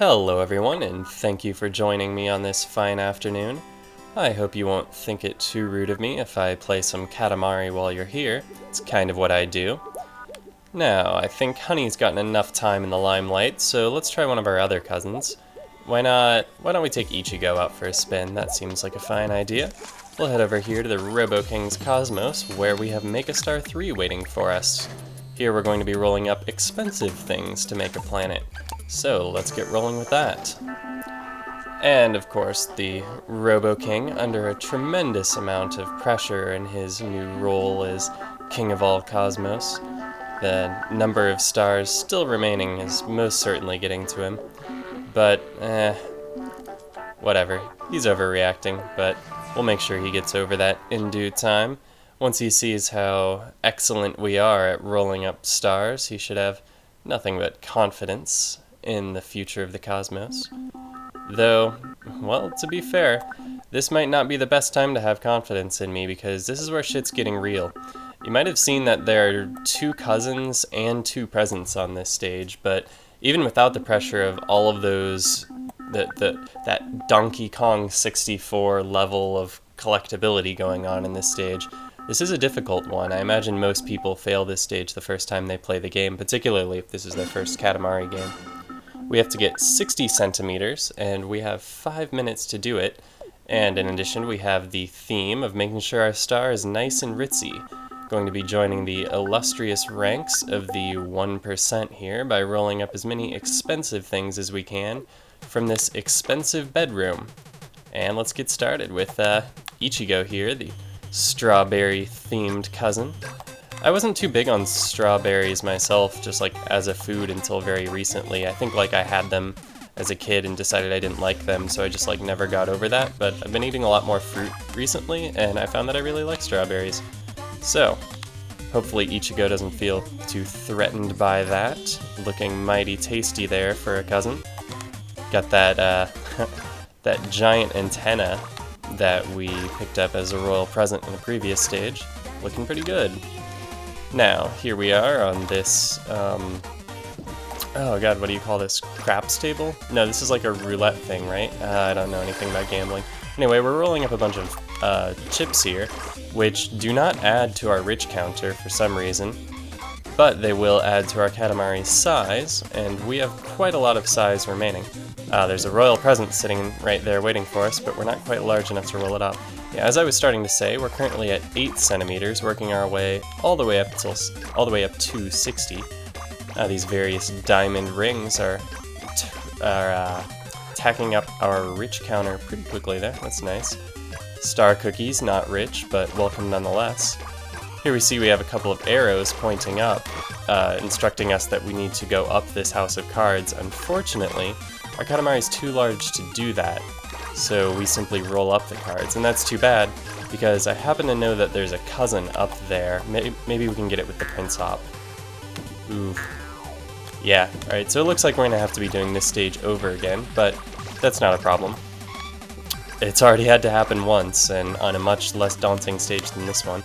Hello everyone, and thank you for joining me on this fine afternoon. I hope you won't think it too rude of me if I play some Katamari while you're here. It's kind of what I do. Now, I think Honey's gotten enough time in the limelight, so let's try one of our other cousins. Why don't we take Ichigo out for a spin? That seems like a fine idea. We'll head over here to the Robo King's Cosmos, where we have Megastar 3 waiting for us. Here we're going to be rolling up expensive things to make a planet. So let's get rolling with that. And of course, the Robo King, under a tremendous amount of pressure in his new role as King of all Cosmos. The number of stars still remaining is most certainly getting to him. But, whatever. He's overreacting, but we'll make sure he gets over that in due time. Once he sees how excellent we are at rolling up stars, he should have nothing but confidence in the future of the cosmos. Though, well, to be fair, this might not be the best time to have confidence in me, because this is where shit's getting real. You might have seen that there are 2 cousins and 2 presents on this stage, but even without the pressure of all of those, that Donkey Kong 64 level of collectability going on in this stage, this is a difficult one. I imagine most people fail this stage the first time they play the game, particularly if this is their first Katamari game. We have to get 60 centimeters, and we have 5 minutes to do it. And in addition, we have the theme of making sure our star is nice and ritzy. Going to be joining the illustrious ranks of the 1% here by rolling up as many expensive things as we can from this expensive bedroom. And let's get started with Ichigo here, the strawberry-themed cousin. I wasn't too big on strawberries myself, just like as a food until very recently. I think like I had them as a kid and decided I didn't like them, so I just like never got over that. But I've been eating a lot more fruit recently, and I found that I really like strawberries. So, hopefully Ichigo doesn't feel too threatened by that. Looking mighty tasty there for a cousin. Got that, that giant antenna that we picked up as a royal present in the previous stage. Looking pretty good. Now, here we are on this, oh god, what do you call this? Craps table? No, this is like a roulette thing, right? I don't know anything about gambling. Anyway, we're rolling up a bunch of chips here, which do not add to our rich counter for some reason, but they will add to our Katamari size, and we have quite a lot of size remaining. There's a royal present sitting right there waiting for us, but we're not quite large enough to roll it up. Yeah, as I was starting to say, we're currently at 8 centimeters, working our way all the way up to 60. These various diamond rings are tacking up our rich counter pretty quickly there. That's nice. Star cookies, not rich, but welcome nonetheless. Here we see we have a couple of arrows pointing up, instructing us that we need to go up this house of cards. Unfortunately, our Katamari is too large to do that, so we simply roll up the cards, and that's too bad, because I happen to know that there's a cousin up there. Maybe we can get it with the Prince Hop. Ooh. Yeah, alright, so it looks like we're going to have to be doing this stage over again, but that's not a problem. It's already had to happen once, and on a much less daunting stage than this one.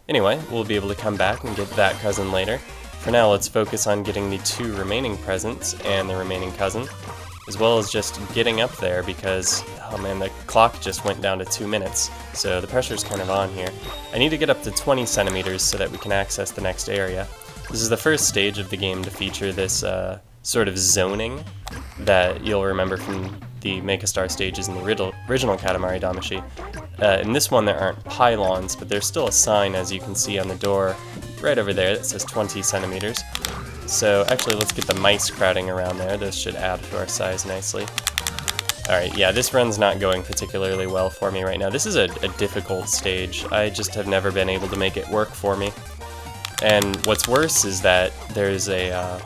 Anyway, we'll be able to come back and get that cousin later. For now, let's focus on getting the 2 remaining presents and the remaining cousin, as well as just getting up there because, oh man, the clock just went down to 2 minutes, so the pressure's kind of on here. I need to get up to 20 centimeters so that we can access the next area. This is the first stage of the game to feature this sort of zoning that you'll remember from the Megastar stages in the original Katamari Damacy. In this one there aren't pylons, but there's still a sign, as you can see on the door right over there, that says 20 centimeters. So actually let's get the mice crowding around there. Those should add to our size nicely. Alright, yeah, this run's not going particularly well for me right now. This is a difficult stage. I just have never been able to make it work for me. And what's worse is that there's a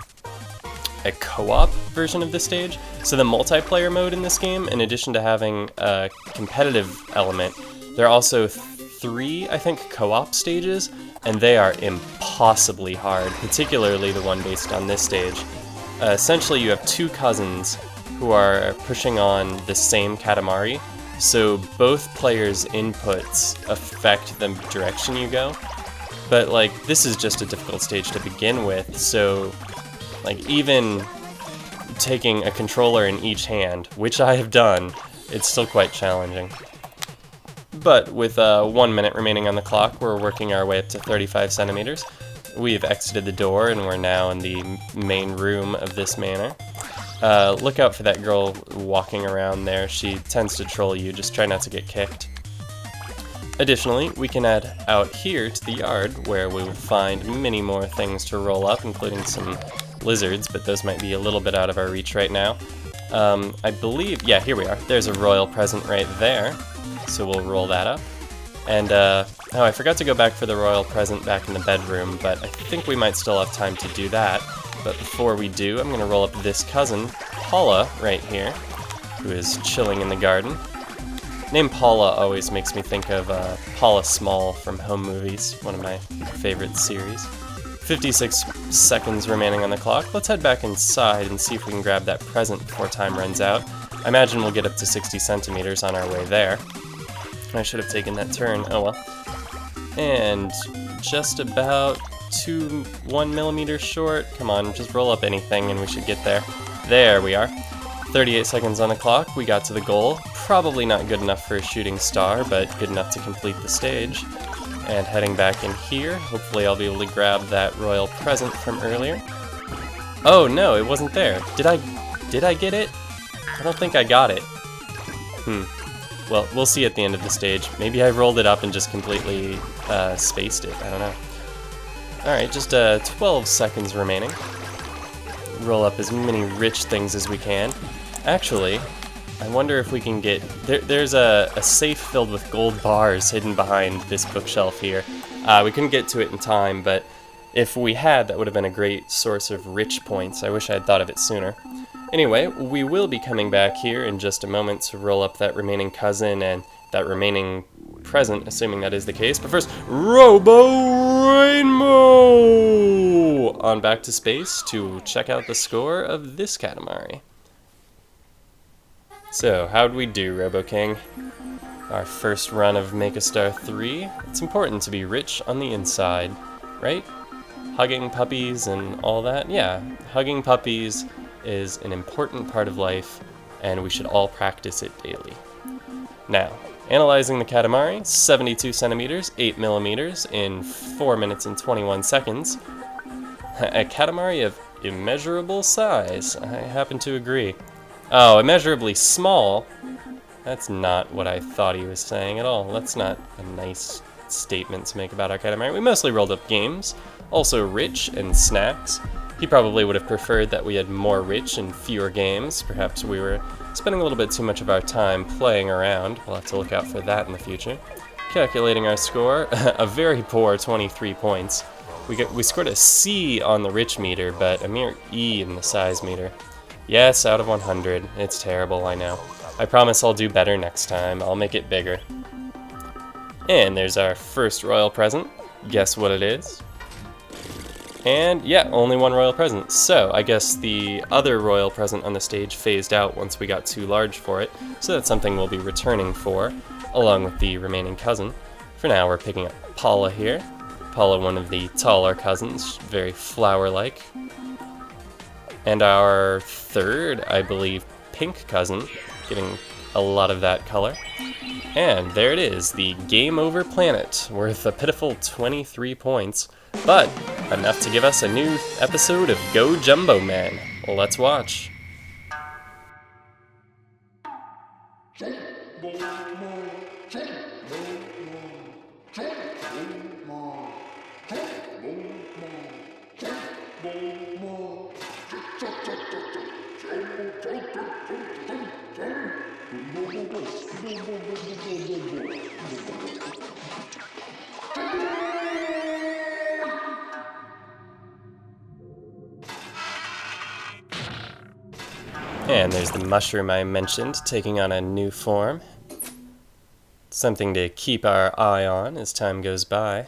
co-op version of this stage. So the multiplayer mode in this game, in addition to having a competitive element, there are also 3, I think, co-op stages, and they are impossibly hard, particularly the one based on this stage. Essentially, you have 2 cousins who are pushing on the same Katamari, so both players' inputs affect the direction you go. But, like, this is just a difficult stage to begin with, so, like, even taking a controller in each hand, which I have done, it's still quite challenging. But with 1 minute remaining on the clock, we're working our way up to 35 centimeters. We've exited the door and we're now in the main room of this manor. Look out for that girl walking around there. She tends to troll you. Just try not to get kicked. Additionally, we can head out here to the yard where we will find many more things to roll up, including some lizards, but those might be a little bit out of our reach right now. I believe, yeah, here we are. There's a royal present right there. So we'll roll that up. And, oh, I forgot to go back for the royal present back in the bedroom, but I think we might still have time to do that. But before we do, I'm going to roll up this cousin, Paula, right here, who is chilling in the garden. Name Paula always makes me think of Paula Small from Home Movies, one of my favorite series. 56 seconds remaining on the clock. Let's head back inside and see if we can grab that present before time runs out. I imagine we'll get up to 60 centimeters on our way there. I should have taken that turn, oh well. And just about 1 millimeter short. Come on, just roll up anything and we should get there. There we are. 38 seconds on the clock, we got to the goal. Probably not good enough for a shooting star, but good enough to complete the stage. And heading back in here, hopefully I'll be able to grab that royal present from earlier. Oh no, it wasn't there. Did I get it? I don't think I got it. Well, we'll see at the end of the stage. Maybe I rolled it up and just completely spaced it. I don't know. Alright, just 12 seconds remaining. Roll up as many rich things as we can. Actually, I wonder if we can get... There's a safe filled with gold bars hidden behind this bookshelf here. We couldn't get to it in time, but if we had, that would have been a great source of rich points. I wish I had thought of it sooner. Anyway, we will be coming back here in just a moment to roll up that remaining cousin and that remaining present, assuming that is the case. But first, Robo Rainbow! On back to space to check out the score of this Katamari. So, how'd we do, Robo King? Our first run of Make a Star 3. It's important to be rich on the inside, right? Hugging puppies and all that? Yeah, hugging puppies is an important part of life, and we should all practice it daily. Now, analyzing the Katamari, 72 centimeters, 8 millimeters, in 4 minutes and 21 seconds. A Katamari of immeasurable size, I happen to agree. Oh, immeasurably small? That's not what I thought he was saying at all. That's not a nice statement to make about our Katamari. We mostly rolled up games, also rich and snacks. He probably would have preferred that we had more rich and fewer games. Perhaps we were spending a little bit too much of our time playing around. We'll have to look out for that in the future. Calculating our score, a very poor 23 points. We scored a C on the rich meter, but a mere E in the size meter. Yes, out of 100. It's terrible, I know. I promise I'll do better next time. I'll make it bigger. And there's our first royal present. Guess what it is? And yeah, only one royal present. So I guess the other royal present on the stage phased out once we got too large for it. So that's something we'll be returning for, along with the remaining cousin. For now, we're picking up Paula here. Paula, one of the taller cousins, very flower-like. And our third, I believe, pink cousin, getting a lot of that color. And there it is, the Game Over Planet, worth a pitiful 23 points, but enough to give us a new episode of Go Jumbo Man. Well, let's watch. And there's the mushroom I mentioned, taking on a new form. Something to keep our eye on as time goes by.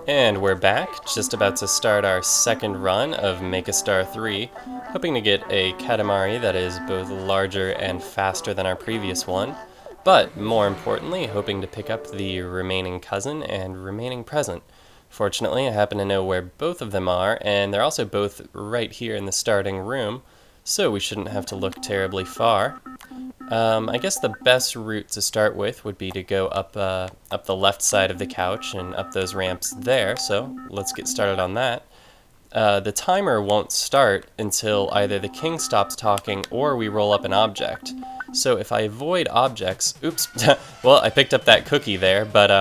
And we're back, just about to start our second run of Make a Star 3, hoping to get a Katamari that is both larger and faster than our previous one, but more importantly, hoping to pick up the remaining cousin and remaining present. Fortunately, I happen to know where both of them are, and they're also both right here in the starting room, so we shouldn't have to look terribly far. I guess the best route to start with would be to go up the left side of the couch and up those ramps there, so let's get started on that. The timer won't start until either the king stops talking or we roll up an object. So if I avoid objects, oops, well, I picked up that cookie there, but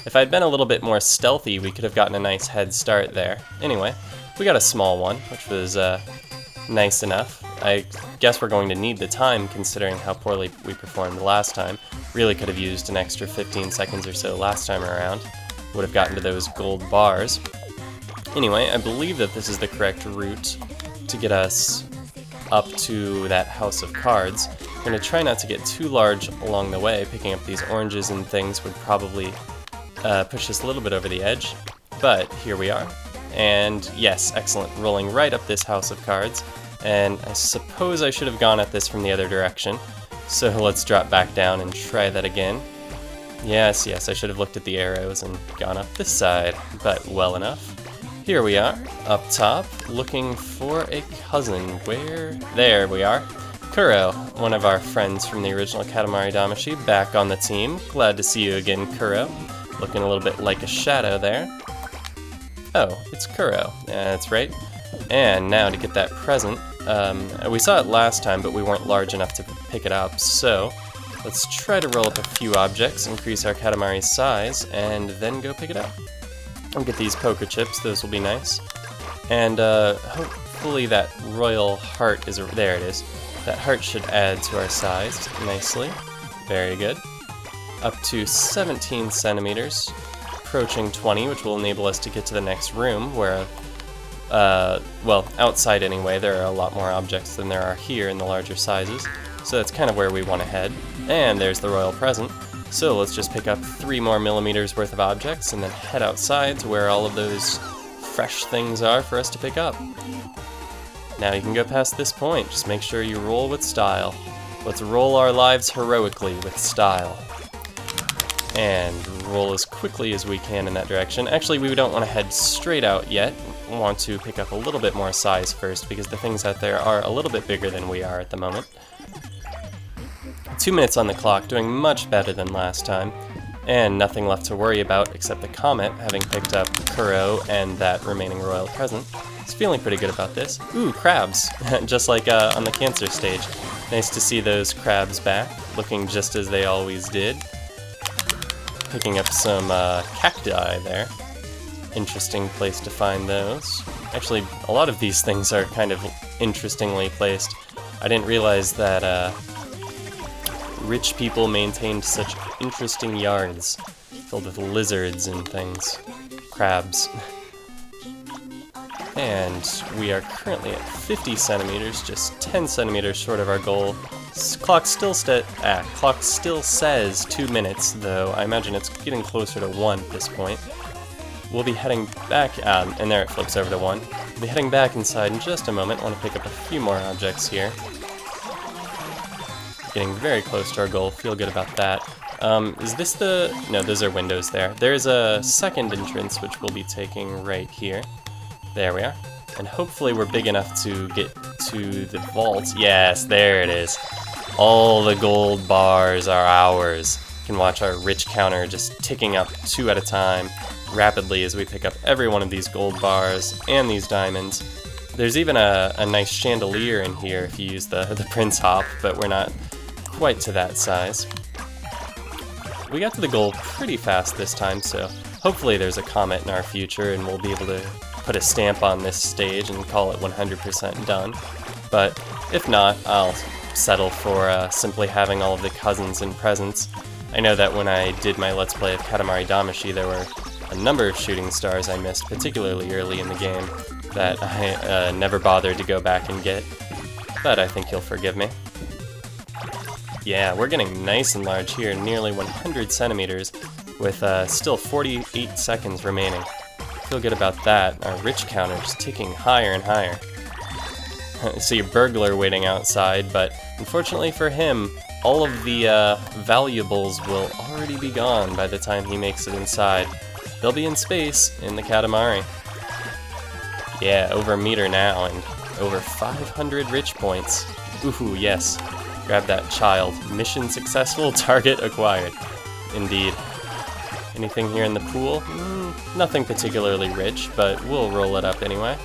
if I'd been a little bit more stealthy, we could have gotten a nice head start there. Anyway, we got a small one, which was nice enough. I guess we're going to need the time considering how poorly we performed last time. Really could have used an extra 15 seconds or so last time around. Would have gotten to those gold bars. Anyway, I believe that this is the correct route to get us up to that house of cards. We're going to try not to get too large along the way. Picking up these oranges and things would probably push us a little bit over the edge, but here we are. And yes, excellent, rolling right up this house of cards. And I suppose I should have gone at this from the other direction. So let's drop back down and try that again. Yes, I should have looked at the arrows and gone up this side, but well enough. Here we are, up top, looking for a cousin. Where? There we are. Kuro, one of our friends from the original Katamari Damacy, back on the team. Glad to see you again, Kuro. Looking a little bit like a shadow there. Oh, it's Kuro. That's right. And now to get that present. We saw it last time, but we weren't large enough to pick it up, so let's try to roll up a few objects, increase our Katamari's size, and then go pick it up. I'll get these poker chips, those will be nice. And hopefully that royal heart is... there it is. That heart should add to our size nicely. Very good. Up to 17 centimeters, approaching 20, which will enable us to get to the next room where, well, outside anyway, there are a lot more objects than there are here in the larger sizes. So that's kind of where we want to head. And there's the royal present. So let's just pick up 3 more millimeters worth of objects and then head outside to where all of those fresh things are for us to pick up. Now you can go past this point, just make sure you roll with style. Let's roll our lives heroically with style. And roll as quickly as we can in that direction. Actually, we don't want to head straight out yet. We want to pick up a little bit more size first because the things out there are a little bit bigger than we are at the moment. 2 minutes on the clock, doing much better than last time. And nothing left to worry about except the comet, having picked up Kuro and that remaining royal present. It's feeling pretty good about this. Ooh, crabs, just like on the cancer stage. Nice to see those crabs back, looking just as they always did. Picking up some cacti there. Interesting place to find those. Actually, a lot of these things are kind of interestingly placed. I didn't realize that rich people maintained such interesting yards filled with lizards and things. Crabs. And we are currently at 50 centimeters, just 10 centimeters short of our goal. Clock still says 2 minutes, though I imagine it's getting closer to 1 at this point. We'll be heading back, and there it flips over to 1. We'll be heading back inside in just a moment. I want to pick up a few more objects here. Getting very close to our goal, feel good about that. Is this the... no, those are windows there. There's a second entrance, which we'll be taking right here. There we are. And hopefully we're big enough to get to the vault. Yes, there it is. All the gold bars are ours. You can watch our rich counter just ticking up 2 at a time rapidly as we pick up every one of these gold bars and these diamonds. There's even a nice chandelier in here if you use the Prince Hop, but we're not quite to that size. We got to the goal pretty fast this time, so hopefully there's a comet in our future and we'll be able to put a stamp on this stage and call it 100% done. But if not, I'll settle for simply having all of the cousins and presents. I know that when I did my Let's Play of Katamari Damacy, there were a number of shooting stars I missed, particularly early in the game, that I never bothered to go back and get. But I think you'll forgive me. Yeah, we're getting nice and large here, nearly 100 centimeters, with still 48 seconds remaining. Feel good about that. Our rich counter is ticking higher and higher. I see a burglar waiting outside, but unfortunately for him, all of the valuables will already be gone by the time he makes it inside. he'll be in space in the Katamari. Yeah, over a meter now and over 500 rich points. Ooh, yes. Grab that child. Mission successful, target acquired. Indeed. Anything here in the pool? Nothing particularly rich, but we'll roll it up anyway.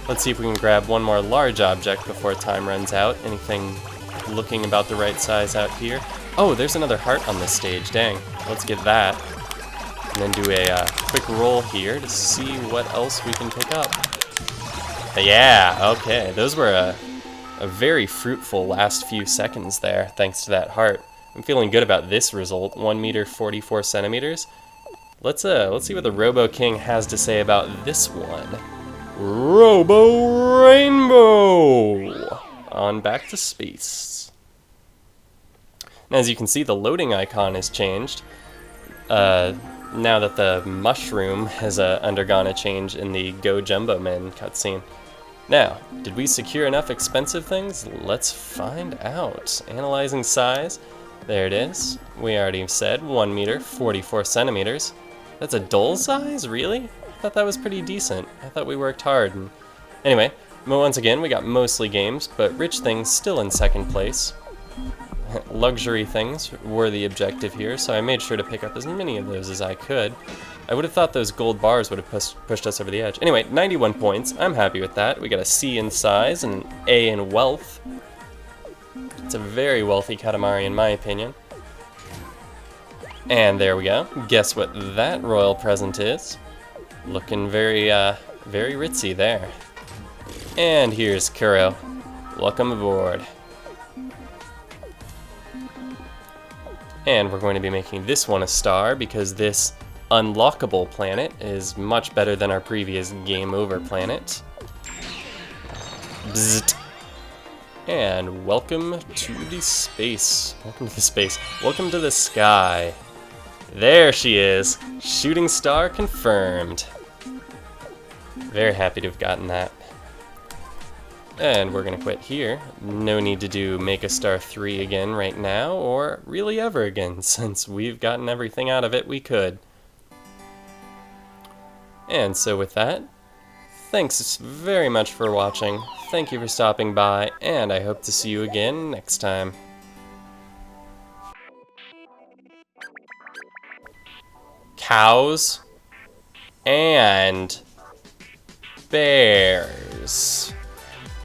Let's see if we can grab one more large object before time runs out. Anything looking about the right size out here? Oh, there's another heart on this stage. Dang. Let's get that. And then do a quick roll here to see what else we can pick up. Yeah, okay. Those were a very fruitful last few seconds there, thanks to that heart. I'm feeling good about this result. 1 meter 44 centimeters. Let's see what the Robo King has to say about this one. Robo Rainbow! On back to space. Now, as you can see, the loading icon has changed. Now that the mushroom has undergone a change in the Go Jumbo Men cutscene. Now, did we secure enough expensive things? Let's find out. Analyzing size. There it is. We already said 1 meter 44 centimeters. That's a dull size? Really? I thought that was pretty decent. I thought we worked hard. And anyway, once again, we got mostly games, but rich things still in second place. Luxury things were the objective here, so I made sure to pick up as many of those as I could. I would have thought those gold bars would have pushed us over the edge. Anyway, 91 points. I'm happy with that. We got a C in size and an A in wealth. It's a very wealthy Katamari in my opinion. And there we go. Guess what that royal present is? Looking very ritzy there. And here's Kuro. Welcome aboard. And we're going to be making this one a star because this Unlockable planet is much better than our previous Game Over planet. Bzzzt. And welcome to the space. Welcome to the space. Welcome to the sky. There she is. Shooting star confirmed. Very happy to have gotten that. And we're gonna quit here. No need to do Make a Star 3 again right now, or really ever again, since we've gotten everything out of it we could. And so with that, thanks very much for watching. Thank you for stopping by, and I hope to see you again next time. Cows and bears.